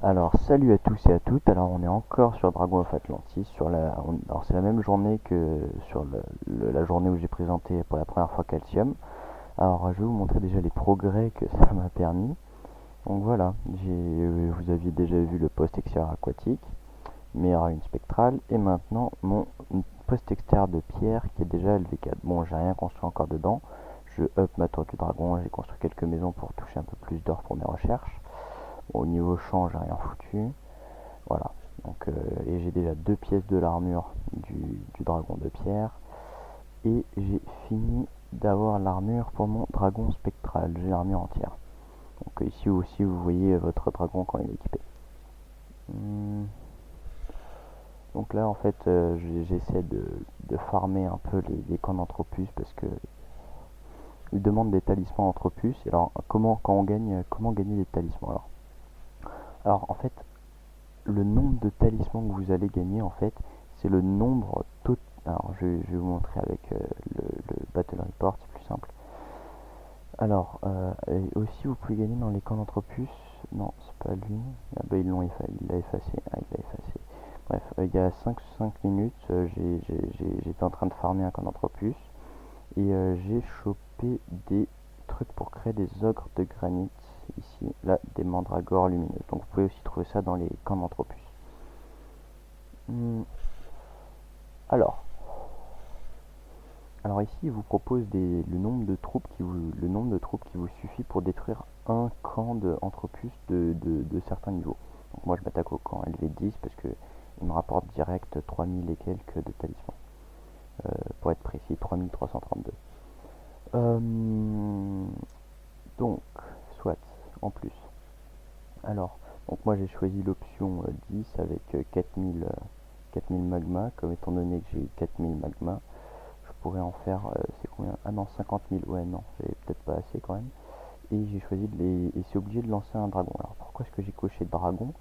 Alors, salut à tous et à toutes. Alors, on est encore sur Dragon of Atlantis. Alors, c'est la même journée que sur la journée où j'ai présenté pour la première fois Calcium. Alors, je vais vous montrer déjà les progrès que ça m'a permis. Donc voilà, vous aviez déjà vu le post extérieur aquatique, meilleure une spectrale, et maintenant mon post extérieur de pierre qui est déjà LV4. Bon, j'ai rien construit encore dedans. Je up ma tour du dragon, j'ai construit quelques maisons pour toucher un peu plus d'or pour mes recherches. Bon, au niveau champ, j'ai rien foutu. Voilà. Donc, et j'ai déjà deux pièces de l'armure du dragon de pierre. Et j'ai fini d'avoir l'armure pour mon dragon spectral. J'ai l'armure entière. Donc ici aussi vous voyez votre dragon quand il est équipé. Hum, Donc là en fait j'essaie de farmer un peu les camps d'Anthropus parce que ils demandent des talismans Anthropus. Et alors comment gagner des talismans alors en fait le nombre de talismans que vous allez gagner, en fait, c'est le nombre total. Alors, je vais vous montrer avec le Battle Report, c'est plus simple. Alors, et aussi, vous pouvez gagner dans les camps d'Anthropus. Non, c'est pas lui. Ah bah, il l'a effacé. Ah, il l'a effacé. Bref, il y a 5 minutes, j'étais en train de farmer un camp d'Anthropus. Et j'ai chopé des trucs pour créer des ogres de granit. Ici, là, des mandragores lumineuses. Donc, vous pouvez aussi trouver ça dans les camps d'Anthropus. Hmm, Alors, alors ici, il vous propose le nombre de troupes qui vous suffit pour détruire un camp d'Anthropus de certains niveaux. Donc moi, je m'attaque au camp LV10 parce que il me rapporte direct 3000 et quelques de talismans. Pour être précis, 3332. Euh, donc, soit, en plus. Alors, donc moi j'ai choisi l'option 10 avec 4000 magma, comme étant donné que j'ai eu 4000 magma, je pourrais en faire, c'est combien? Ah non, 50 000, ouais non, c'est peut-être pas assez quand même. Et j'ai choisi et c'est obligé de lancer un dragon. Alors pourquoi est-ce que j'ai coché dragon,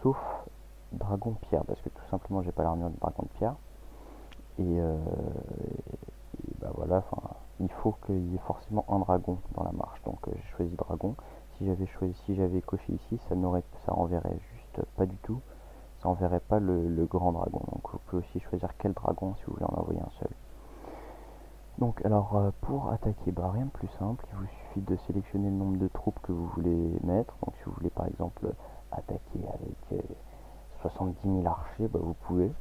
sauf dragon pierre? Parce que tout simplement j'ai pas l'armure de dragon de pierre. Et bah voilà, enfin, il faut qu'il y ait forcément un dragon dans la marche. Donc j'ai choisi dragon. Si j'avais coché ici, ça enverrait juste pas du tout. Ça enverrait pas le grand dragon. Donc vous pouvez aussi choisir quel dragon si vous voulez en envoyer un seul. Donc alors pour attaquer, bah, rien de plus simple, il vous suffit de sélectionner le nombre de troupes que vous voulez mettre. Donc si vous voulez par exemple attaquer avec 70 000 archers, bah, vous pouvez.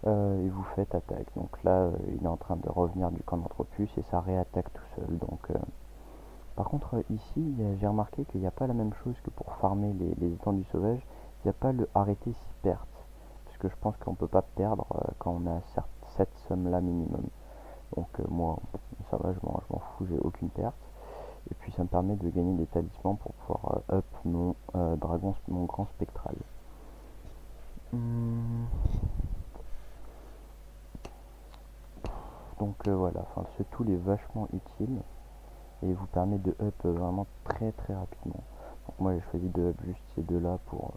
Et vous faites attaque. Donc là il est en train de revenir du camp d'Anthropus et ça réattaque tout seul. Donc, par contre ici j'ai remarqué qu'il n'y a pas la même chose que pour farmer les étendues sauvages. Il n'y a pas le arrêter si perte. Parce que je pense qu'on peut pas perdre quand on a cette somme là minimum. Donc moi, ça va, je m'en fous, j'ai aucune perte. Et puis ça me permet de gagner des talismans pour pouvoir up mon dragon, mon grand spectral. Hum, Donc voilà, enfin, ce tool est vachement utile et vous permet de up vraiment très très rapidement. Donc moi j'ai choisi de up juste ces deux là pour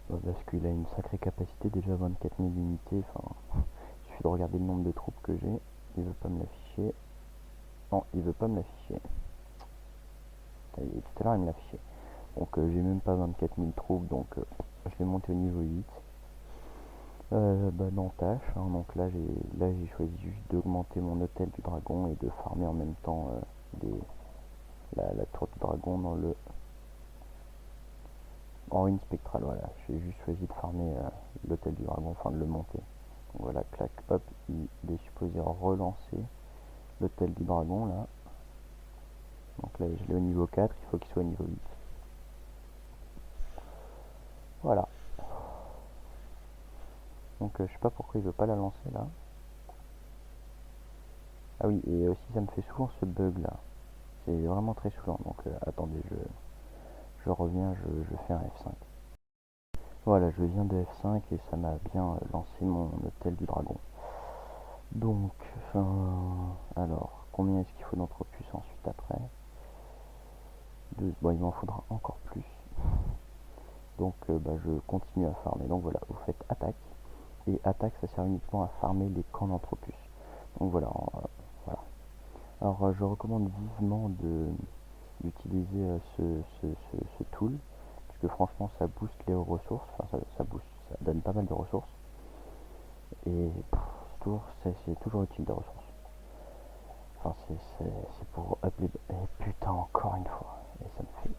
parce qu'il a une sacrée capacité, déjà 24 000 unités. Enfin, il suffit de regarder le nombre de troupes que j'ai. Il veut pas me l'afficher. Non, il veut pas me l'afficher. Tout à l'heure il me l'affichait. Donc j'ai même pas 24 000 troupes, donc je l'ai monté au niveau 8. Dans tâche, hein, donc là j'ai choisi juste d'augmenter mon hôtel du dragon et de farmer en même temps la tour du dragon dans le en ruine spectrale. Voilà, j'ai juste choisi de farmer l'hôtel du dragon, enfin de le monter. Donc voilà, clac, hop, il est supposé relancer l'hôtel du dragon là. Donc là je l'ai au niveau 4, il faut qu'il soit au niveau 8. Voilà. Donc je sais pas pourquoi il veut pas la lancer là. Ah oui, et aussi ça me fait souvent ce bug là. C'est vraiment très saoulant. Donc attendez, je reviens, je fais un F5. Voilà, je viens de F5 et ça m'a bien lancé mon hôtel du dragon. Donc, alors, combien est-ce qu'il faut d'Anthropus ensuite après? Bon, il m'en faudra encore plus. Donc, je continue à farmer. Donc voilà, vous faites attaque. Et attaque, ça sert uniquement à farmer les camps d'Anthropus. Donc voilà, voilà. Alors, je recommande vivement d'utiliser ce tool. Parce que franchement ça booste les ressources, enfin ça booste, ça donne pas mal de ressources. Et c'est toujours utile des ressources. Enfin c'est pour up les... Et putain encore une fois. Et ça me fait...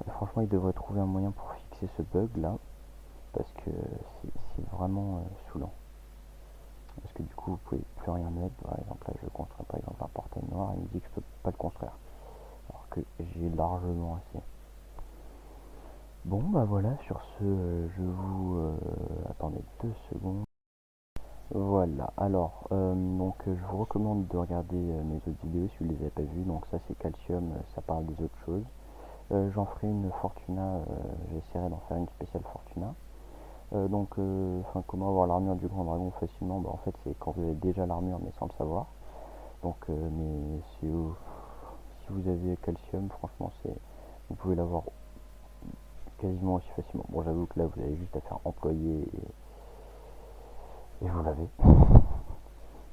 Et franchement il devrait trouver un moyen pour fixer ce bug là. Parce que c'est vraiment saoulant. Parce que du coup vous pouvez plus rien mettre. Par exemple là je construis par exemple un portail noir et il me dit que je peux pas le construire. Alors que j'ai largement assez. Bon bah voilà, sur ce je vous... attendez 2 secondes. Voilà, alors donc je vous recommande de regarder mes autres vidéos si vous les avez pas vues. Donc ça c'est Calcium, ça parle des autres choses. J'en ferai une Fortuna, j'essaierai d'en faire une spéciale Fortuna. Comment avoir l'armure du grand dragon facilement, bah en fait c'est quand vous avez déjà l'armure mais sans le savoir. Donc mais si vous avez Calcium, franchement vous pouvez l'avoir quasiment aussi facilement. Bon j'avoue que là vous avez juste à faire employer et vous l'avez.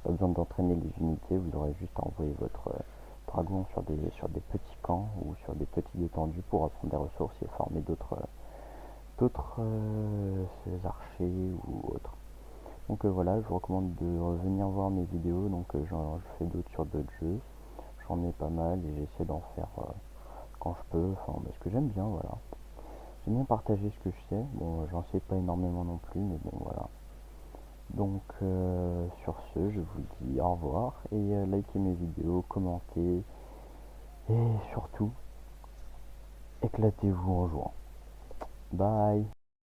Pas besoin d'entraîner les unités, vous aurez juste à envoyer votre dragon sur des petits camps ou sur des petites étendues pour apprendre des ressources et former d'autres archers ou autres. Donc voilà, je vous recommande de revenir voir mes vidéos, donc je fais d'autres sur d'autres jeux, j'en ai pas mal et j'essaie d'en faire quand je peux, enfin parce que j'aime bien, voilà. J'aime bien partager ce que je sais, bon j'en sais pas énormément non plus, mais bon voilà. Donc sur ce, je vous dis au revoir et likez mes vidéos, commentez et surtout éclatez-vous en jouant. Bye.